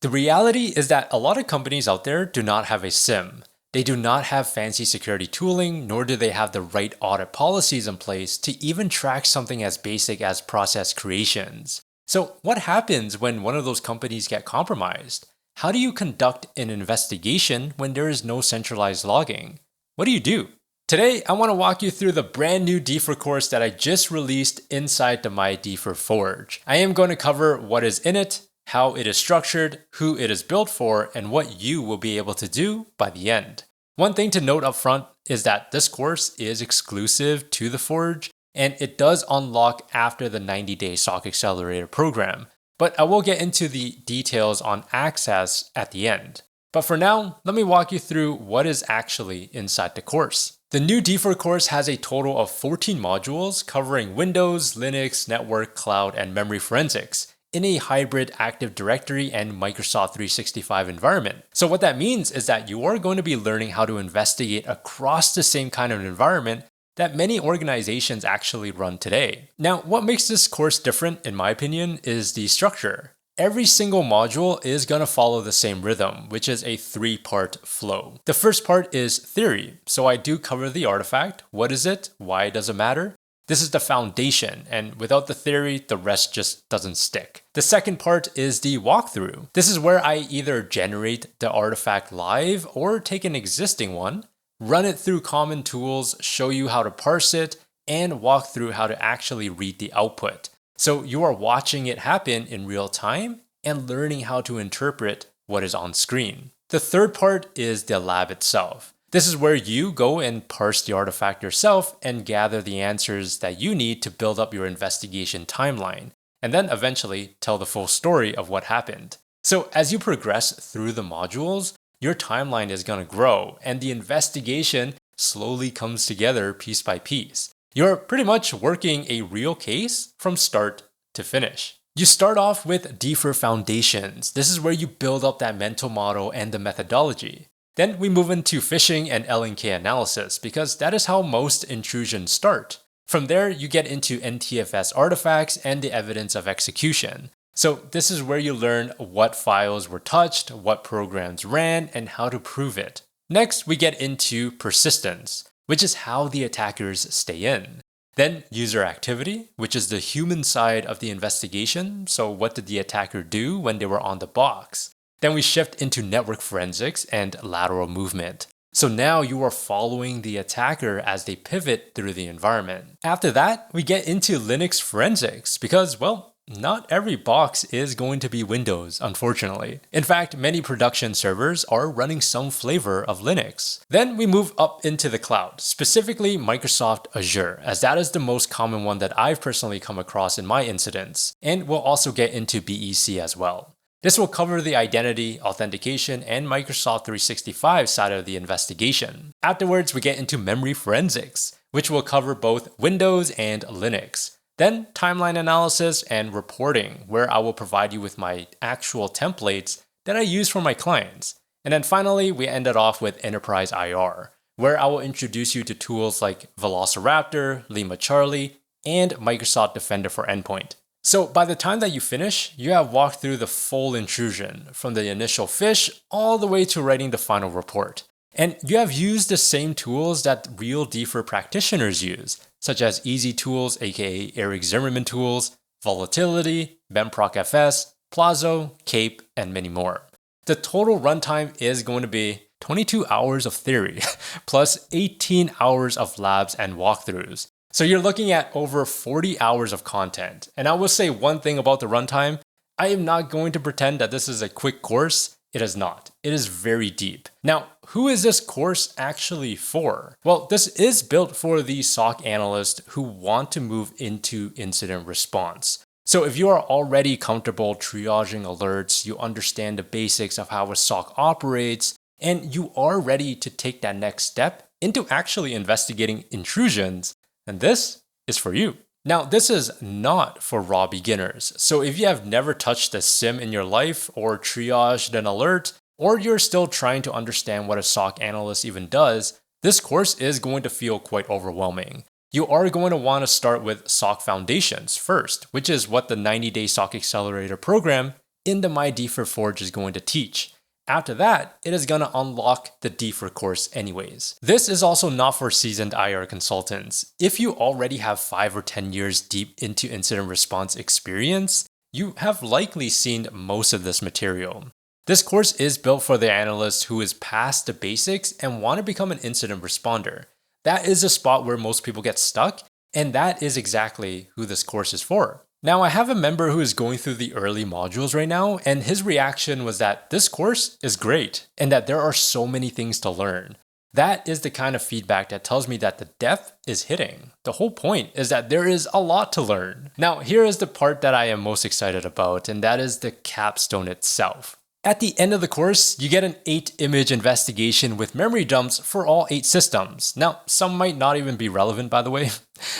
The reality is that a lot of companies out there do not have a SIM. They do not have fancy security tooling, nor do they have the right audit policies in place to even track something as basic as process creations. So what happens when one of those companies get compromised? How do you conduct an investigation when there is no centralized logging? What do you do? Today, I want to walk you through the brand new DFIR course that I just released inside the MYDFIR Forge. I am going to cover what is in it, how it is structured, who it is built for, and what you will be able to do by the end. One thing to note up front is that this course is exclusive to the Forge, and it does unlock after the 90-day SOC Accelerator program, but I will get into the details on access at the end. But for now, let me walk you through what is actually inside the course. The new DFIR course has a total of 14 modules covering Windows, Linux, network, cloud, and memory forensics in a hybrid Active Directory and Microsoft 365 environment. So what that means is that you are going to be learning how to investigate across the same kind of environment that many organizations actually run today. Now, what makes this course different, in my opinion, is the structure. Every single module is going to follow the same rhythm, which is a 3-part flow. The first part is theory. So I do cover the artifact. What is it? Why does it matter? This is the foundation, and without the theory, the rest just doesn't stick. The second part is the walkthrough. This is where I either generate the artifact live or take an existing one, run it through common tools, show you how to parse it, and walk through how to actually read the output. So you are watching it happen in real time and learning how to interpret what is on screen. The third part is the lab itself. This is where you go and parse the artifact yourself and gather the answers that you need to build up your investigation timeline, and then eventually tell the full story of what happened. So as you progress through the modules, your timeline is going to grow and the investigation slowly comes together piece by piece. You're pretty much working a real case from start to finish. You start off with DFIR foundations. This is where you build up that mental model and the methodology. Then we move into phishing and LNK analysis because that is how most intrusions start. From there, you get into NTFS artifacts and the evidence of execution. So this is where you learn what files were touched, what programs ran, and how to prove it. Next, we get into persistence, which is how the attackers stay in. Then user activity, which is the human side of the investigation. So what did the attacker do when they were on the box? Then we shift into network forensics and lateral movement. So now you are following the attacker as they pivot through the environment. After that, we get into Linux forensics because, well, not every box is going to be Windows, unfortunately. In fact, many production servers are running some flavor of Linux. Then we move up into the cloud, specifically Microsoft Azure, as that is the most common one that I've personally come across in my incidents. And we'll also get into BEC as well. This will cover the identity, authentication, and Microsoft 365 side of the investigation. Afterwards, we get into memory forensics, which will cover both Windows and Linux. Then timeline analysis and reporting, where I will provide you with my actual templates that I use for my clients. And then finally, we ended off with Enterprise IR, where I will introduce you to tools like Velociraptor, Lima Charlie, and Microsoft Defender for Endpoint. So by the time that you finish, you have walked through the full intrusion, from the initial phish all the way to writing the final report. And you have used the same tools that real DFIR practitioners use, such as Easy Tools, aka Eric Zimmerman tools, Volatility, BemProcFS, Plazo, Cape, and many more. The total runtime is going to be 22 hours of theory, plus 18 hours of labs and walkthroughs. So you're looking at over 40 hours of content. And I will say one thing about the runtime. I am not going to pretend that this is a quick course. It is not. It is very deep. Now, who is this course actually for? Well, this is built for the SOC analysts who want to move into incident response. So if you are already comfortable triaging alerts, you understand the basics of how a SOC operates, and you are ready to take that next step into actually investigating intrusions, and this is for you. Now, this is not for raw beginners. So if you have never touched a SIM in your life or triaged an alert, or you're still trying to understand what a SOC analyst even does, this course is going to feel quite overwhelming. You are going to want to start with SOC Foundations first, which is what the 90-day SOC Accelerator program in the MYDFIR Forge is going to teach. After that, it is going to unlock the DFIR course anyways. This is also not for seasoned IR consultants. If you already have 5 or 10 years deep into incident response experience, you have likely seen most of this material. This course is built for the analyst who is past the basics and want to become an incident responder. That is a spot where most people get stuck, and that is exactly who this course is for. Now, I have a member who is going through the early modules right now, and his reaction was that this course is great and that there are so many things to learn. That is the kind of feedback that tells me that the depth is hitting. The whole point is that there is a lot to learn. Now, here is the part that I am most excited about, and that is the capstone itself. At the end of the course, you get an 8-image investigation with memory dumps for all 8 systems. Now, some might not even be relevant, by the way.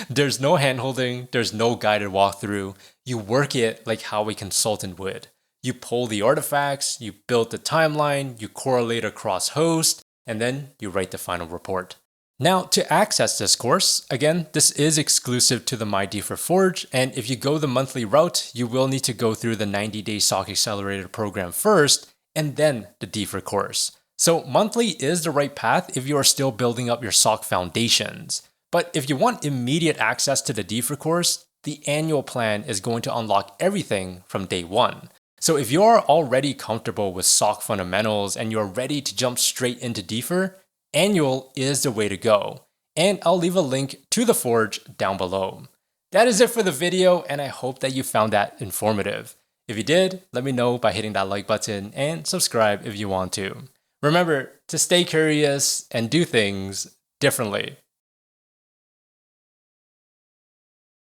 There's no handholding, there's no guided walkthrough. You work it like how a consultant would. You pull the artifacts, you build the timeline, you correlate across hosts, and then you write the final report. Now, to access this course, again, this is exclusive to the MYDFIR Forge, and if you go the monthly route, you will need to go through the 90-day SOC Accelerator program first, and then the DFIR course. So monthly is the right path if you are still building up your SOC foundations. But if you want immediate access to the DFIR course, the annual plan is going to unlock everything from day one. So if you are already comfortable with SOC fundamentals and you're ready to jump straight into DFIR, annual is the way to go. And I'll leave a link to the Forge down below. That is it for the video, and I hope that you found that informative. If you did, let me know by hitting that like button and subscribe if you want to. Remember to stay curious and do things differently.